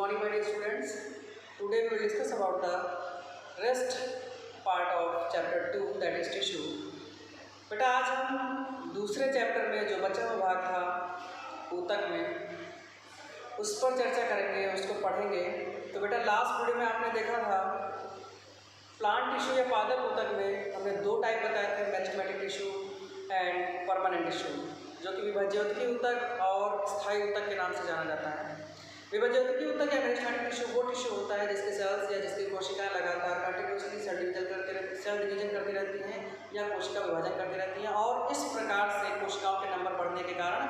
morning, my dear students. Today we will discuss about the rest part of chapter 2, that is tissue. बेटा आज हम दूसरे chapter में जो बचा हुआ भाग था ऊतक में उस पर चर्चा करेंगे, उसको पढ़ेंगे। तो बेटा लास्ट वीडियो में आपने देखा था प्लांट टिश्यू या पादप ऊतक में हमने दो टाइप बताए थे, meristematic tissue and permanent tissue, जो कि विभाज्योतकी ऊतक और स्थायी ऊतक के नाम से जाना जाता है। विभाज्योतकी ऊतक या मेरिस्टेमेटिक टिश्यू वो टिश्यू होता है जिसके सेल्स या जिसकी कोशिकाएं लगातार कंटिन्यूसली सेल डिवीजन करती रहती हैं या कोशिका विभाजन करती रहती हैं, और इस प्रकार से कोशिकाओं के नंबर बढ़ने के कारण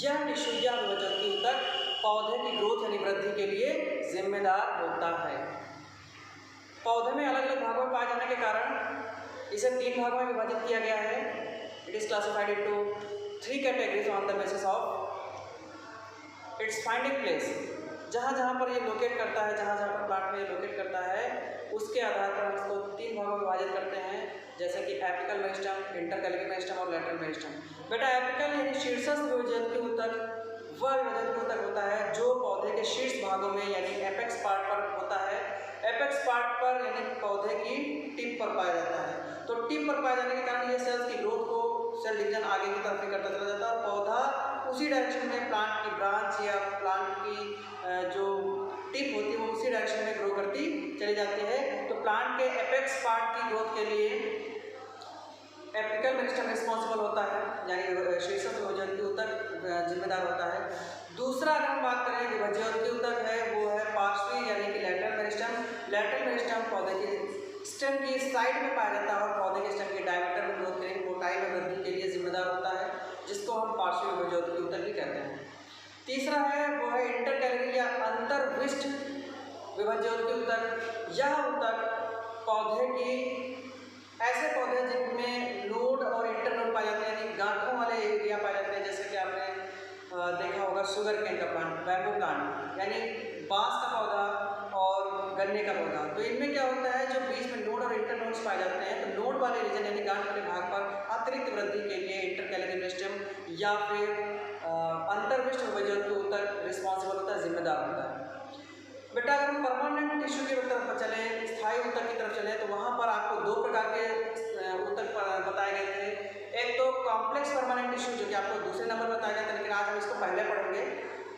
यह टिश्यू या विभाज्योतकी ऊतक पौधे की ग्रोथ यानी वृद्धि के लिए जिम्मेदार होता है। पौधे में अलग अलग भागों में पाए जाने के कारण इसे तीन भागों में विभाजित किया गया है। It is classified into 3 categories on the basis of its finding place. जहाँ जहाँ पर ये लोकेट करता है, जहाँ जहाँ पर प्लांट में ये लोकेट करता है, उसके आधार पर हम इसको तीन भागों में विभाजित करते हैं, जैसे कि एपिकल मेरिस्टेम, इंटरकैलरी मेरिस्टेम और लैटरल मेरिस्टेम। बेटा एपिकल यानी शीर्षस्थ विभाज्योतकी ऊतक वह विभाज्योतकी ऊतक होता है जो पौधे के शीर्ष भागों में यानी एपेक्स पार्ट पर होता है। एपेक्स पार्ट पर यानी पौधे की टिप पर पाया जाता है। तो टिप पर पाए जाने के कारण ये सेल्स की ग्रोथ को सेल डिवीजन आगे की तरफ ही करता चला जाता है और पौधा उसी डायरेक्शन में प्लांट की ब्रांच या प्लांट की जो टिप होती है वो उसी डायरेक्शन में ग्रो करती चली जाती है। तो प्लांट के एपेक्स पार्ट की ग्रोथ के लिए एपिकल मेरिस्टेम रिस्पॉन्सिबल होता है, यानी शीर्षस्थ विभाज्योतकी ऊतक जिम्मेदार होता है। दूसरा अगर हम बात करें विभाज्योतकी ऊतक है वो है पार्श्वी यानी कि लैटरल मेरिस्टेम। लैटरल मेरिस्टेम पौधे के स्टेम की साइड में पाया जाता है और पौधे के स्टेम के डायमीटर में ग्रोथ के लिए मोटाई में वृद्धि के लिए जिम्मेदार होता है, जिसको हम पार्श्वी विभाज्योतकी ऊतक भी कहते हैं। तीसरा है वो है इंटरकैलरी या अंतर्विष्ट विभाज्योतकी ऊतक। यह ऊतक पौधे की ऐसे पौधे जिनमें नोड और इंटरनोड पाए जाते हैं, यानी गांठों वाले एरिया पाए जाते हैं, जैसे कि आपने देखा होगा शुगर केन का प्लांट, बैम्बू प्लांट, यानी बांस का पौधा और गन्ने का पौधा। तो इनमें क्या होता है, जो बीच में नोड और इंटरनोड्स पाए जाते हैं, तो नोड वाले रीजन यानी गांठ वाले भाग पर अतिरिक्त वृद्धि के लिए इंटरकैलरी मेरिस्टेम या फिर अंतर्विष्ट विभाज्योतकी ऊतक रिस्पॉन्सिबल होता है, जिम्मेदार होता है। बेटा अगर हम परमानेंट टिश्यू की तरफ चलें, स्थायी ऊतक की तरफ चलें, तो वहाँ पर आपको दो प्रकार के ऊतक बताए गए थे। एक तो कॉम्प्लेक्स परमानेंट टिश्यू जो कि आपको दूसरे नंबर पर बताया गया था, लेकिन आज हम इसको पहले पढ़ेंगे,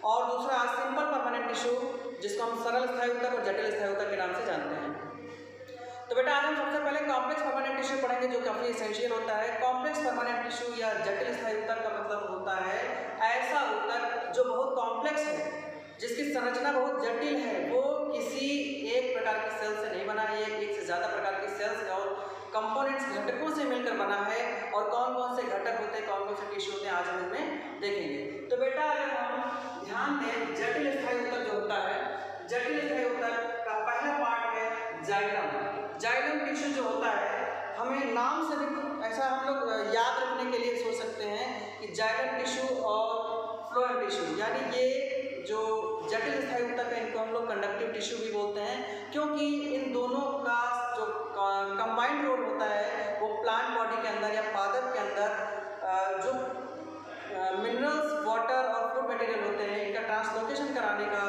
और दूसरा सिंपल परमानेंट टिश्यू जिसको हम सरल स्थायी ऊतक और जटिल स्थायी ऊतक के नाम से जानते हैं। तो बेटा आज हम सबसे पहले कॉम्प्लेक्स परमानेंट टिश्यू पढ़ेंगे, जो काफ़ी एसेंशियल होता है। कॉम्प्लेक्स परमानेंट टिश्यू या जटिल स्थायी ऊतक का मतलब होता है ऐसा ऊतक जो बहुत कॉम्प्लेक्स है, जिसकी संरचना बहुत जटिल है, वो किसी एक प्रकार की सेल से नहीं बना है, एक से ज़्यादा प्रकार की सेल्स और कंपोनेंट्स घटकों से मिलकर बना है। और कौन कौन से घटक होते हैं, कौन कौन से टिश्यू होते हैं, आज हम इसमें देखेंगे। तो बेटा अगर हम ध्यान दें, जटिल स्थायी ऊतक जो होता है, जटिल स्थायी ऊतक का पहला पार्ट है जाइलम। जाइलम टिश्यू जो होता है, हमें नाम से भी ऐसा हम लोग याद रखने के लिए सोच सकते हैं कि जाइलम टिश्यू और फ्लोएम टिश्यू, यानी ये जो जटिल स्थायी ऊतक है इनको हम लोग कंडक्टिव टिश्यू भी बोलते हैं, क्योंकि इन दोनों का जो कंबाइंड रोल होता है वो प्लांट बॉडी के अंदर या पादप के अंदर जो मिनरल्स, वाटर और फूड मटेरियल होते हैं, इनका ट्रांसलोकेशन कराने का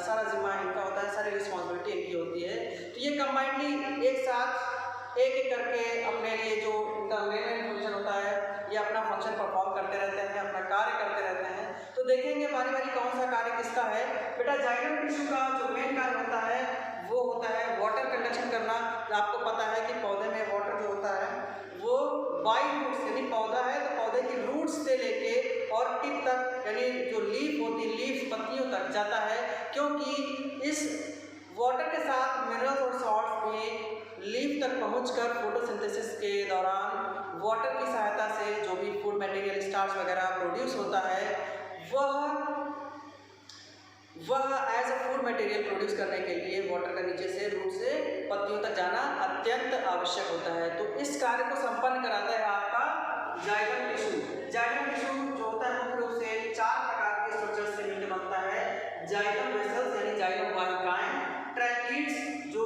सारा जिम्मा इनका होता है, सारी रिस्पॉन्सिबिलिटी इनकी होती है। तो ये कंबाइंडली एक साथ एक एक करके अपने लिए जो इनका मेन फंक्शन होता है, ये अपना फंक्शन परफॉर्म करते रहते हैं, अपना कार्य करते रहते हैं। तो देखेंगे बारी बारी कौन सा कार्य किसका है। बेटा जाइलम टिश्यू का जो मेन कार्य होता है वो होता है वाटर कंडक्शन करना। आपको पता है कि पौधे में वाटर जो होता है वो बाई रूट्स, यानी पौधा है तो पौधे की रूट्स से लेके और टिप तक, यानी जो लीफ होती है, लीफ पत्तियों तक जाता है, क्योंकि इस वाटर के साथ मिनरल्स और सॉल्ट्स भी लीफ तक पहुंचकर फोटोसिंथेसिस के दौरान वाटर की सहायता से जो भी फूड मटेरियल, स्टार्च वगैरह प्रोड्यूस होता है, वह as a food material produce करने के लिए वाटर का नीचे से रूट से पत्तियों तक जाना अत्यंत आवश्यक होता है। तो इस कार्य को संपन्न कराता है आपका जाइलम टिश्यू। जाइलम टिश्यू जो होता है मुख्य रूप से 4 प्रकार के स्ट्रक्चर से मिलकर बनता है। जाइलम वेसल्स यानी जाइलम वाहिकाएं, ट्रैकीड्स जो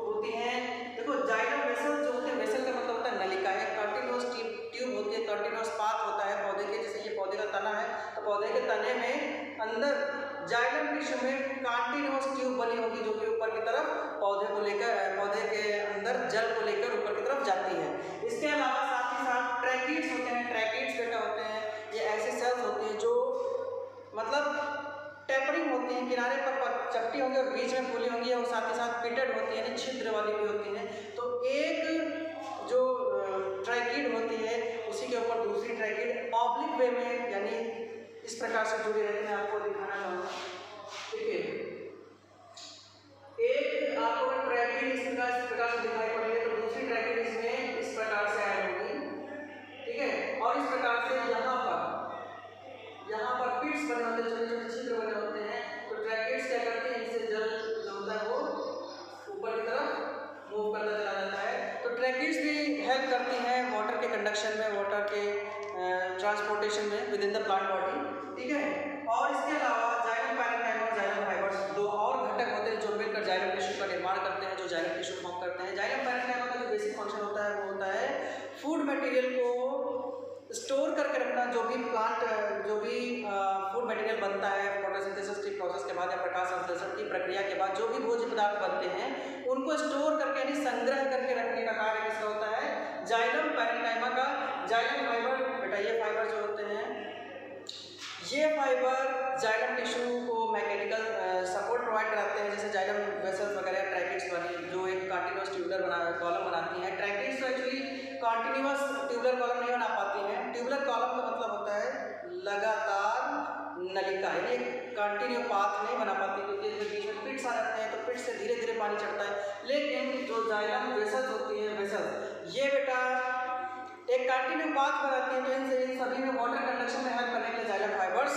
होती हैं, देखो जाइलम वेसल्स जो होते हैं, वेसल का मतलब होता है नलिका है, कंटिन्यूअस ट्यूब होती है, कंटिन्यूअस पाथ होता है पौधे के, जैसे ये पौधे का तना है तो पौधे के तने में अंदर जाइलम टिश्यू में कंटीन्यूअस ट्यूब बनी होगी जो कि ऊपर की तरफ पौधे के अंदर जल को लेकर ऊपर की तरफ जाती है। इसके अलावा साथ ही साथ ट्रैकिड्स होते हैं। ट्रैकिड्स बेटा होते हैं ये ऐसे सेल्स होती हैं जो मतलब टेपरिंग होती हैं, किनारे पर चपटी होंगी और बीच में फूली होंगी और साथ ही साथ पिटेड होती है, यानी छिद्र वाली भी होती हैं। तो एक जो ट्रैकिड होती है उसी के ऊपर दूसरी ट्रैकिड ऑब्लिक वे में यानी इस प्रकार से जुड़ी रहती है। आपको दिखाना चाहूँगा, ठीक है। एक आपको ट्रैकिड इस प्रकार से दिखाई पड़ रही है तो दूसरी ट्रैकिड इसमें इस प्रकार से ऐड होगी, ठीक है। और इस प्रकार से यहाँ पर पिट्स बने होते हैं, छोटे छोटे छिद्र बने होते हैं। तो ट्रैकिड्स क्या करते हैं, इनसे जल जो होता है वो ऊपर की तरफ मूव करता चला जाता है। तो ट्रैकिड्स भी हेल्प करती हैं वाटर के कंडक्शन में, वाटर के ट्रांसपोर्टेशन में with in the plant body, ठीक है। और इसके अलावा जाइलम पैरेन्काइमा और जाइलम फाइबर्स दो और घटक होते हैं जो मिलकर जाइलम टिश्यू का निर्माण करते हैं, जो जाइलम टिश्यू फॉर्म करते हैं। जाइलम पैरेन्काइमा का जो बेसिक फंक्शन होता है वो होता है फूड मटेरियल को स्टोर करके रखना। जो भी फूड मटेरियल बनता है फोटोसिंथेसिस की प्रोसेस के बाद या प्रकाश संश्लेषण की प्रक्रिया के बाद जो भी भोज्य पदार्थ बनते हैं उनको स्टोर करके यानी संग्रह करके रखने का कार्य किसका होता है, जाइलम पैरेन्काइमा का। जाइलम फाइबर बेटा ये फाइबर जो होते हैं ये फाइबर जाइलम टिश्यू को मैकेनिकल सपोर्ट प्रोवाइड कराते हैं, जैसे जाइलम वेसल्स वगैरह ट्रैकिड्स वाली जो एक कंटिन्यूअस ट्यूबुलर कॉलम बनाती हैं। ट्रैकिड्स तो एक्चुअली कंटिन्यूअस ट्यूबुलर कॉलम नहीं बना पाती हैं। ट्यूबुलर कॉलम का मतलब होता है लगातार नलिका, यानी कंटिन्यू पाथ नहीं बना पाती क्योंकि बीच में पिट्स आ जाते हैं तो पिट्स से धीरे धीरे पानी चढ़ता है। लेकिन जो जाइलम वेसल्स होती हैं वेसल्स ये बेटा एक कंटिन्यू पाथ बनाती है, तो इन सभी में वाटर कंडक्शन में हेल्प करने के लिए जाइलम फाइबर्स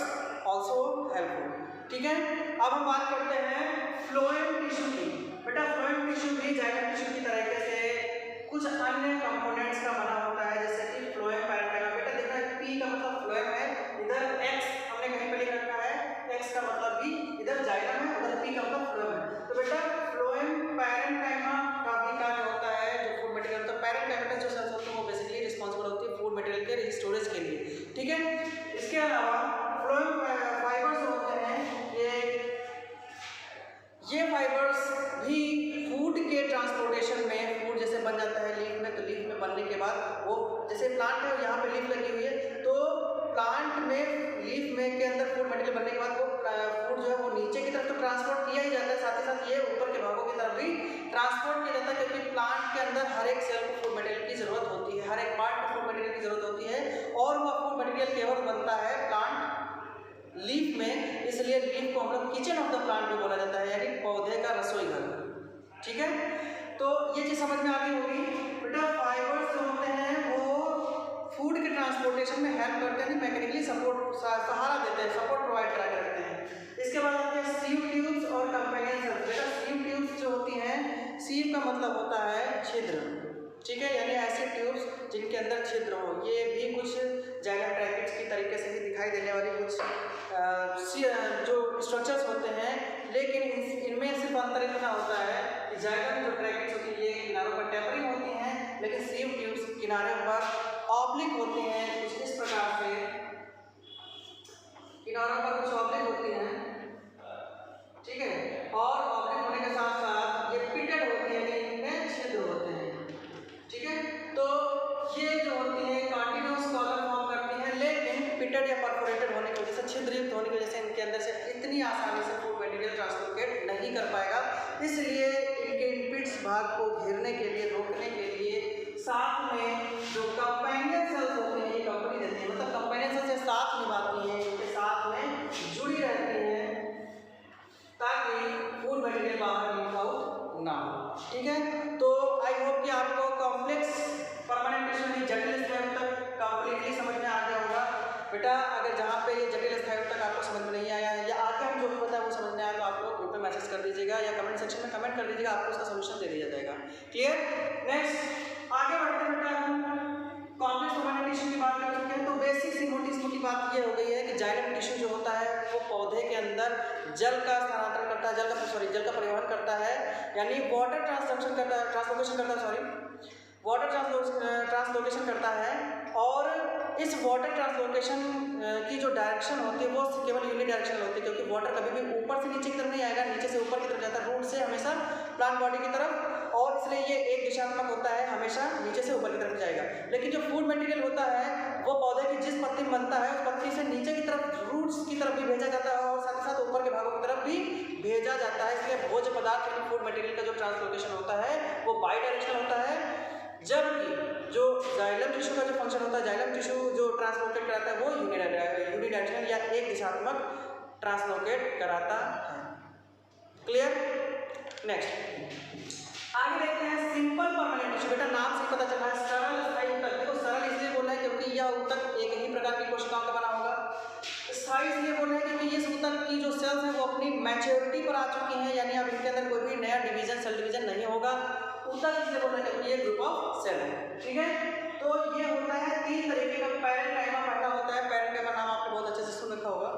आल्सो हेल्पफुल, ठीक है। अब हम बात करते हैं फ्लोएम टिश्यू की। बेटा फ्लोएम टिश्यू भी जाइलम टिश्यू की तरीके से कुछ अन्य कंपोनेंट्स का बना होता है, जैसे कि फ्लोएम पैरेन्काइमा। बेटा देखना पी का मतलब फ्लोएम है, इधर एक्स हमने कहीं पे लिख रखा है, एक्स का मतलब भी, इधर जाइलम है उधर पी का मतलब फ्लोएम है। तो बेटा फ्लोएम पैरेन्काइमा का भी कार्य होता है जो फूड मटेरियल, तो पैरेन्काइमा जो सेल्स होते हैं वो बेसिकली रिस्पॉन्सिबल होती है फूड मटेरियल के स्टोरेज के लिए, ठीक है। इसके अलावा फ्लोएम फाइबर्स होते हैं ये फाइबर्स भी फूड के ट्रांसपोर्टेशन में, फूड जैसे बन जाता है लीफ में, तो लीफ में बनने के बाद वो जैसे प्लांट है यहाँ पे लीफ लगी हुई है तो प्लांट में लीफ में के अंदर फूड मटेरियल बनने के बाद वो फूड जो है वो नीचे की तरफ तो ट्रांसपोर्ट किया ही जाता है, साथ ही साथ ये ऊपर के भागों की तरफ भी ट्रांसपोर्ट किया जाता है क्योंकि प्लांट के अंदर हर एक सेल को फूड मटेरियल की जरूरत होती है, हर एक पार्ट को फूड मटेरियल की जरूरत होती है और वह फूड मटेरियल केवल बनता है प्लांट लीफ में, इसलिए लीफ को हम लोग किचन ऑफ द प्लांट भी बोला जाता है, यानी पौधे का रसोई घर, ठीक है। तो ये चीज समझ में आ गई होगी। बेटा फाइबर्स जो होते हैं वो फूड के ट्रांसपोर्टेशन में हेल्प करते हैं, मैकेनिकली सपोर्ट सहारा देते हैं, सपोर्ट प्रोवाइड करा के रखते हैं। इसके बाद आते हैं सीव ट्यूब्स और कंपेनियन सेल्स। बेटा सीव ट्यूब्स जो होती हैं, सीव का मतलब होता है छिद्र, ठीक है, यानी ऐसे ट्यूब्स जिनके अंदर छिद्र हो। ये भी कुछ जाइलम ट्रैकिड्स की तरीके से ही दिखाई देने वाली कुछ जो स्ट्रक्चर्स होते हैं, लेकिन इनमें सिर्फ अंतर इतना होता है कि जाइलम जो ट्रैकिड्स होती है ये किनारों पर टेपरिंग होती हैं, लेकिन सीव ट्यूब्स किनारे पर ऑब्लिक होती हैं, कुछ इस प्रकार से किनारों पर कुछ ऑब्लिक होती हैं, ठीक है। और ऑब्लिक होने के साथ साथ ये पिटेड होती है, इनमें छिद्र होते हैं, ठीक है। तो ये जो होती है कंटीन्यूअस कॉलम फॉर्म करती हैं, लेकिन पिटेड या परफोरेटेड होने की वजह से, छिद्रयुक्त होने की वजह से इनके अंदर से इतनी आसानी से फूड मटेरियल ट्रांसलोकेट नहीं कर पाएगा। इसलिए इनके इनपिट्स भाग को घेरने के लिए, रोकने के लिए साथ में जो कंपेनियन सेल्स होते हैं ये कंपनी देती है, मतलब कंपेनियन सेल्स से साथ निभाती हैं, इनके साथ में जुड़ी रहती हैं ताकि फूड मटेरियल बाहर लीक आउट ना हो, ठीक है। तो आई होप कि आपको कॉम्प्लेक्स परमानेंट टिश्यू की जटिल स्थायु तक कंप्लीटली समझ में आ गया होगा। बेटा अगर जहाँ पे ये जटिल स्थायु तक आपको समझ में नहीं आया या आगे हम जो भी बताया वो समझ में आया तो आप लोग ग्रुप में मैसेज कर दीजिएगा या कमेंट सेक्शन में कमेंट कर दीजिएगा, आपको उसका सोल्यूशन दे दिया जाएगा। क्लियर? नेक्स्ट आगे बढ़ते हैं बेटा, हम कॉम्प्लेक्स परमानेंट टिश्यू की बात कर चुके हैं। तो बेसिक सी मोटी बात ये हो गई है कि जाइलम टिश्यू जो होता है वो पौधे के अंदर जल का स्थानांतरण करता है, जल का परिवहन करता है, यानी वाटर ट्रांसपोर्टेशन करता है, वाटर ट्रांसलोकेशन करता है, और इस वाटर ट्रांसलोकेशन की जो डायरेक्शन होती है वो केवल यूनि डायरेक्शनल होती है, क्योंकि वाटर कभी भी ऊपर से नीचे की तरफ नहीं आएगा, नीचे से ऊपर की तरफ जाता है, रूट से हमेशा प्लांट बॉडी की तरफ, और इसलिए ये एक दिशात्मक होता है, हमेशा नीचे से ऊपर की तरफ जाएगा। लेकिन जो फूड मटेरियल होता है वो पौधे की जिस पत्ती में बनता है उस पत्ती से नीचे की तरफ, रूट्स की तरफ भी भेजा जाता है, और साथ ही साथ ऊपर के भागों की तरफ भी भेजा जाता है। इसलिए भोज्य पदार्थ यानी फूड मटेरियल का जो ट्रांसलोकेशन होता है वो बाई डायरेक्शनल होता है, जबकि जो जाइलम टिश्यू का जो फंक्शन होता है, जाइलम टिश्यू जो ट्रांसलोकेट कराता है वो यूनि डायरेक्शनल या एक दिशात्मक ट्रांसलोकेट कराता है। क्लियर? नेक्स्ट आगे देखते हैं सिंपल परमानेंट टिश्यू। बेटा नाम से पता चला है सरल स्थायी ऊतक। देखो सरल इसलिए बोल रहे हैं क्योंकि यह ऊतक एक ही प्रकार की कोशिकाओं का बना होगा। स्थायी इसलिए बोल रहे हैं क्योंकि इस ऊतक की जो सेल्स हैं वो अपनी मैच्योरिटी पर आ चुकी हैं, यानी अब इनके अंदर कोई भी नया डिवीजन, सेल डिवीजन नहीं होगा। ऊतक इसलिए बोल रहे हैं क्योंकि ये ग्रुप ऑफ सेल है। ठीक है, तो ये होता है 3 तरीके का। पैरेन्काइमा पहला होता है, पैरेन्काइमा नाम आपने बहुत अच्छे से सुन रखा होगा।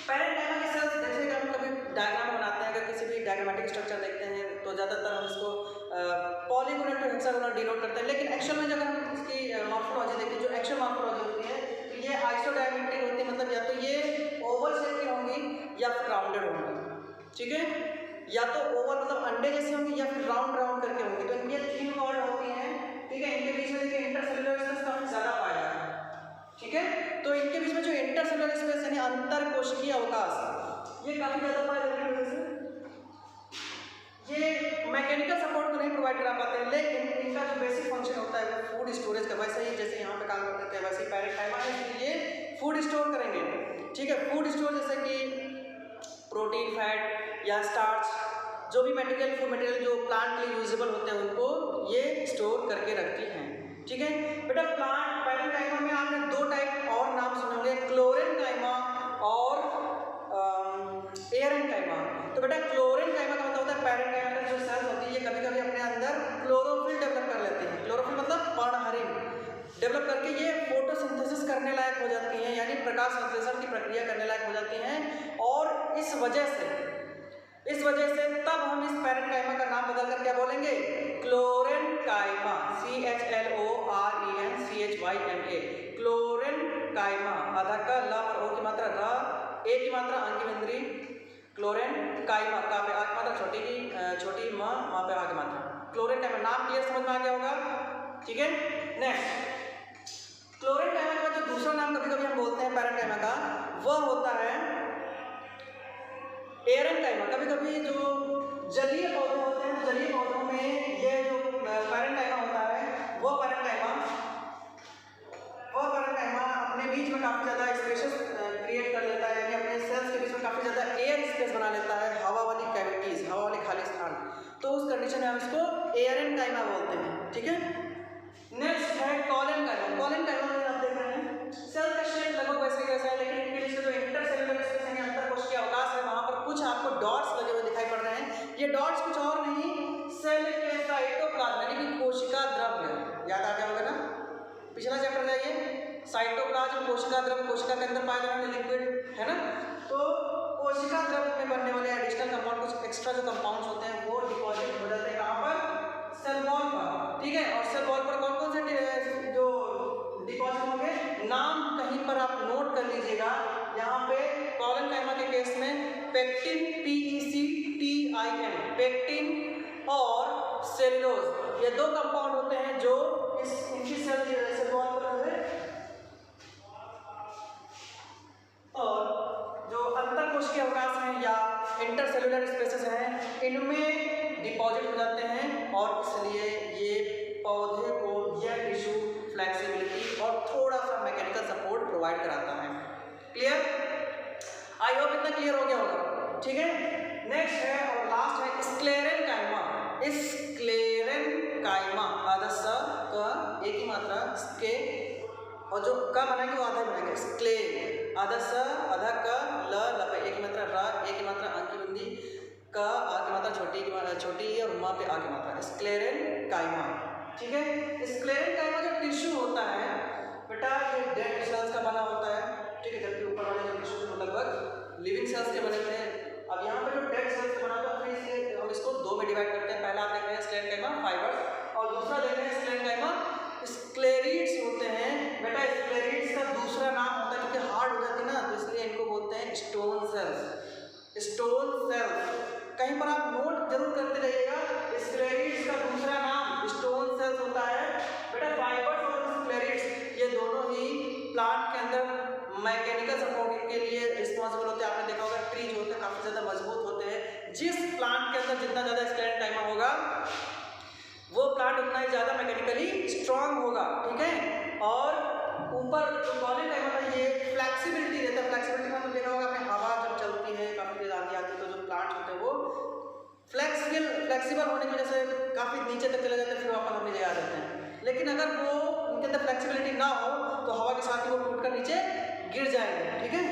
पैरेन्काइमा के सेल्स जैसे हम कभी डायग्राम बनाते हैं, अगर किसी भी डायग्रामेटिक स्ट्रक्चर देखते हैं तो ज़्यादातर हम इसको पॉलीगोनल टू हेक्सागोनल डिनोट करते हैं, लेकिन एक्चुअल में अगर हम इसकी मॉर्फोलॉजी देखें, जो एक्चुअल मॉर्फोलॉजी होती है तो ये आइसोडायमेट्रिक होती है, मतलब या तो ये ओवल शेप की होंगी या फिर राउंडेड होंगी। ठीक है, या तो ओवल मतलब अंडे जैसी होंगी या फिर राउंड राउंड करके होंगी। तो इनकी थिन वॉल होती हैं। ठीक है, इनके बीच में देखिए इंटरसेलुलर स्पेस काफी ज्यादा पाया जाता है। ठीक है, तो इनके बीच में जो इंटरसेलुलर स्पेस यानी अंतर कोशिकीय अवकाश ये काफी ज्यादा पाया जाता है। ये मैकेनिकल सपोर्ट तो नहीं प्रोवाइड करा पाते हैं, लेकिन इनका जो बेसिक फंक्शन होता है वो फूड स्टोरेज का, वैसे ही जैसे यहाँ पे काम करते थे वैसे ही पैरेन्काइमा है, ये फूड स्टोर करेंगे। ठीक है, फूड स्टोर जैसे कि प्रोटीन, फैट या स्टार्च, जो भी मटेरियल, फूड मटेरियल जो प्लांट के लिए यूजेबल होते हैं उनको ये स्टोर करके रखती हैं। ठीक है बेटा, प्लांट पैरेन्काइमा में आपने 2 टाइप और नाम सुने होंगे, क्लोरेन्काइमा और एरेन्काइमा। तो बेटा क्लोरेन्काइमा का मतलब होता है पैरेन्काइमा की जो सेल्स होती है ये कभी कभी अपने अंदर क्लोरोफिल डेवलप कर लेती हैं। क्लोरोफिल मतलब पर्णहरिण डेवलप करके ये फोटोसिंथेसिस करने लायक हो जाती हैं, यानी प्रकाश संश्लेषण की प्रक्रिया करने लायक हो जाती हैं, और इस वजह से तब हम इस पैरेन्काइमा का नाम बदल कर क्या बोलेंगे, क्लोरेन्काइमा, CHLORENCHYMA, क्लोरेन्काइमा। आधा का ल और ओ की मात्रा र, ए की मात्रा अंकिम इंद्री, क्लोरेन्काइमा का पे आ की मात्रा छोटी म पे आ की मात्रा, क्लोरेन्काइमा। नाम क्लियर समझ में आ गया होगा। ठीक है, नेक्स्ट क्लोरेन्काइमा का जो दूसरा नाम कभी कभी हम बोलते हैं पैरेन्काइमा का वह होता है एरेन्काइमा। कभी कभी जो जलीय पौधे होते हैं, जलीय पौधों में ये जो पैरेन्काइमा होता है वो पैरेन्काइमा अपने बीच में काफ़ी ज़्यादा स्पेसेस क्रिएट कर लेता है, यानी अपने सेल्स के बीच में काफ़ी ज़्यादा एयर स्पेस बना लेता है, हवा वाली कैविटीज, हवा वाले खाली स्थान। तो उस कंडीशन में हम इसको एरेन्काइमा बोलते हैं। ठीक है, नेक्स्ट है कॉलेन्काइमा। कॉलेन्काइमा में आप देख रहे हैं सेल का शेप लगभग वैसे ही वैसा है, लेकिन इनके बीच में जो इंटरसेलुलर स्पेस यानी अंतर कोशिकीय अवकाश है वहाँ पर कुछ आपको डॉट्स लगे हुए दिखाई पड़ रहे हैं। ये डॉट्स कुछ और नहीं, सेल के साइटोप्लाज्म यानी कि कोशिका द्रव्य, याद आ गया होगा ना, पिछला चैप्टर जाइए, साइटोप्लाज्म कोशिका द्रव्य, कोशिका के अंदर पाए जाने वाले लिक्विड है ना। तो कोशिका द्रव्य में बनने वाले एडिशनल कंपाउंड, कुछ एक्स्ट्रा जो कंपाउंड्स होते हैं वो डिपॉजिट हो जाते हैं कहाँ पर, सेल वॉल पर। ठीक है, और सेल वॉल पर कौन कौन से जो डिपॉजिट होंगे, नाम कहीं पर आप नोट कर लीजिएगा। यहाँ पे कॉलेन्काइमा के केस में पेक्टिन, PECTIN, पेक्टिन और सेलुलोज, ये 2 कंपाउंड होते हैं जो इनकी सेल वॉल पर है, और जो अंतर कोशिकीय अवकाश हैं या इंटरसेलुलर स्पेसेस हैं इनमें डिपॉजिट हो जाते हैं, और इसलिए ये पौधे को यह टिश्यू फ्लेक्सिबिलिटी और थोड़ा सा मैकेनिकल सपोर्ट प्रोवाइड कराता है। क्लियर? आई होप इतना क्लियर हो गया होगा। ठीक है, नेक्स्ट है और लास्ट है स्क्लेरेन्काइमा। स्क्लेरेन्काइमा आधा स क एक ही मात्रा के, और जो क बनाएंगे वो आधा ही बनाएंगे, स्क्ले आधा स आधा क ल लपे एक ही मात्रा र एक ही मात्रा अंकी बिंदी क आ की मात्रा छोटी और म पे आ की मात्रा, स्क्लेरेन्काइमा। ठीक है, स्क्लेरेन्काइमा जो टिश्यू होता है बेटा ये डेड सेल्स का बना होता है। ठीक है, जबकि ऊपर वाले जो टिश्यू लगभग लिविंग सेल्स के बने थे। अब यहाँ पे जो डेड सेल्स का बना था फिर हम इसको 2 में डिवाइड करते हैं। पहला आप देख रहे हैं स्क्लेरेन्काइमा फाइबर्स, और दूसरा देख रहे हैं स्टोन सेल्स। कहीं पर आप नोट जरूर करते रहिएगा, स्क्लेरिड्स का दूसरा नाम स्टोन सेल्स होता है। बेटा फाइबर्स और स्क्लेरिड्स ये दोनों ही प्लांट के अंदर मैकेनिकल सपोर्ट के लिए रिस्पॉन्सिबल होते हैं। आपने देखा होगा ट्री जो होते हैं काफी ज्यादा मजबूत होते हैं। जिस प्लांट के अंदर जितना ज्यादा स्क्लेरेंकाइमा होगा वो प्लांट उतना ही ज्यादा मैकेनिकली स्ट्रांग होगा, ठीक है। और ऊपर जो पॉलीकाइमा का ये फ्लेक्सिबिलिटी रहता है। फ्लेक्सिबिलिटी मतलब देखा होगा आपने हवा जब चलती है काफी तेज आंधी आती है तो जो प्लांट होते हैं वो फ्लेक्सिबल होने की वजह से काफी नीचे तक चले जाते हैं, फिर वापस अपनी जगह आ जाते हैं। लेकिन अगर वो उनके अंदर फ्लेक्सिबिलिटी ना हो तो हवा के साथ ही वो टूट कर नीचे गिर जाएंगे, ठीक है।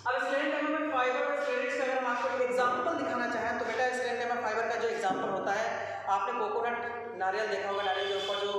अब स्क्लेरेंकाइमा में फाइबर और स्क्लेरिड्स का अगर हम आपको एक एग्जांपल दिखाना चाहें तो बेटा स्क्लेरेंकाइमा फाइबर का जो एग्जांपल होता है, आपने कोकोनट नारियल देखा होगा, नारियल के ऊपर जो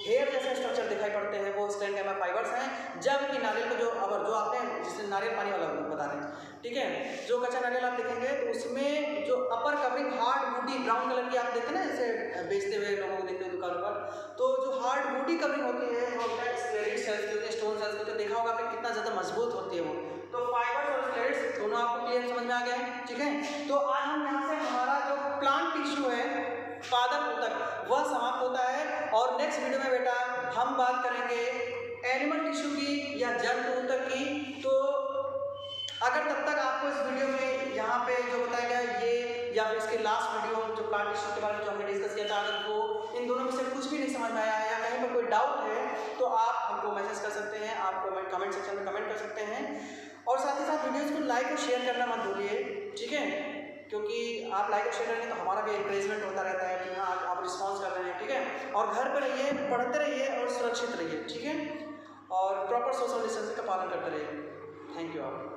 हेयर जैसे स्ट्रक्चर दिखाई पड़ते हैं वो स्क्लेरेंकाइमा फाइबर्स हैं। जबकि नारियल को जो आपने जिससे नारियल पानी वाला बता रहे हैं, ठीक है, जो कच्चा नारियल आप देखेंगे तो उसमें जो upper covering hard woody brown colour की आप देखते हैं ना, जैसे बेचते हुए लोगों को देखते हैं दुकानों पर, तो जो हार्ड वुडी कवरिंग होती है वो स्क्लेरिड सेल्स होते हैं, स्टोन सेल्स होते हैं, देखा होगा आपने कितना ज़्यादा मजबूत होती है वो। तो फाइबर्स और स्क्लेरिड्स दोनों आपको क्लियर समझ में आ गया है, ठीक है। तो आज हम यहाँ से हमारा जो प्लांट टिश्यू है पादप ऊतक वह समाप्त होता है। और नेक्स्ट वीडियो में बेटा हम बात करेंगे एनिमल टिश्यू की या जंतु ऊतक की। तो अगर तब तक आपको इस वीडियो में यहाँ पे जो बताया गया ये या फिर इसके लास्ट वीडियो जो प्लांट टिश्यू के बारे में जो हमने डिस्कस किया था, अगर वो इन दोनों में से कुछ भी नहीं समझ में आया है या कहीं पर कोई डाउट है तो आप हमको मैसेज कर सकते हैं, आप कमेंट सेक्शन में कमेंट कर सकते हैं। और साथ ही साथ वीडियोज़ को लाइक और शेयर करना मत भूलिए, ठीक है, क्योंकि आप लाइक और शेयर करेंगे तो हमारा भी इंकरेजमेंट होता रहता है कि हाँ आप रिस्पॉन्स कर रहे हैं, ठीक है। और घर पर रहिए, पढ़ते रहिए और सुरक्षित रहिए, ठीक है, और प्रॉपर सोशल डिस्टेंसिंग का पालन करते रहिए। थैंक यू आप।